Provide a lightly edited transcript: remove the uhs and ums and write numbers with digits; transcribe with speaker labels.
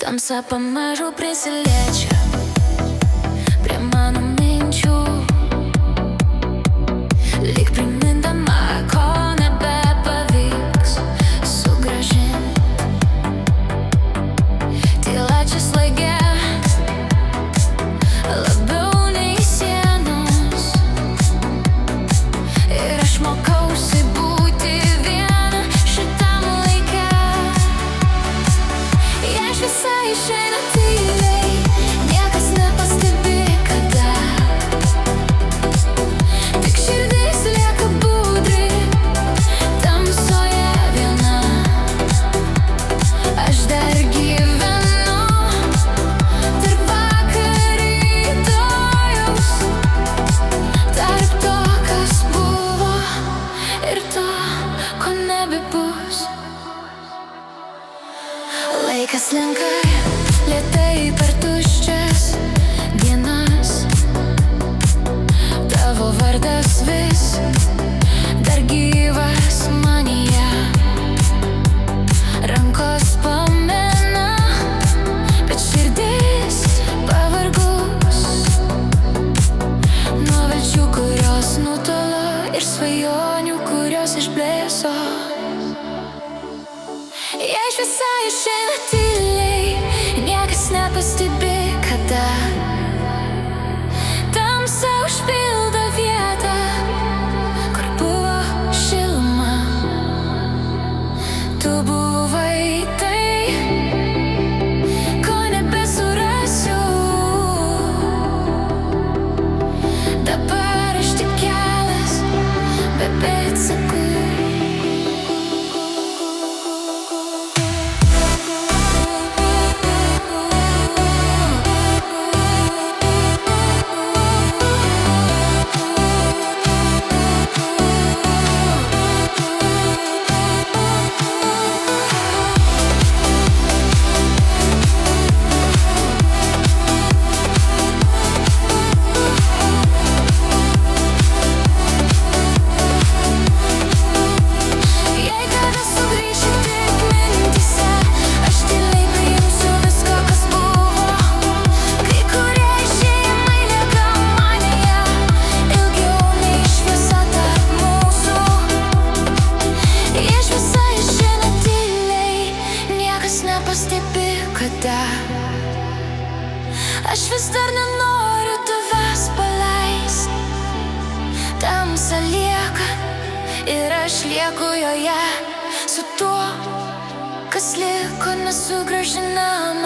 Speaker 1: Tamsa pamažu prisiliečia prie mano minčių, lyg primindama, ko nebepavyks sugrąžinti. Tyla čia slaigia labiau nei sienos, ir aš mokausi būti viena šitam laike. Jei šviesa išeina tyliai, niekas nepastebi kada, tik širdis lieka budri tamsoje viena. Aš dar gyvenu tarp vakar rytojaus, tarp to, kas buvo, ir to, ko nebebus. Laikas slenka lėtai per tuščias dienas, tavo vardas vis dar gyvas manyje. Rankos pamena, bet širdis pavargus nuo vilčių, kurios nutolo, ir svajonių, kurios išblėso. Jei šviesa išeina tyliai, niekas nepastebi kada, tamsa užpildo vietą, kur buvo šiluma. Tu buvai tai, ko nebesurasiu. Dabar aš tik kelias be pėdsakų. Nepastebi kada, aš vis dar nenoriu tavęs paleist. Tamsa lieka ir aš lieku joje, su tuo, kas liko nesugrąžinama.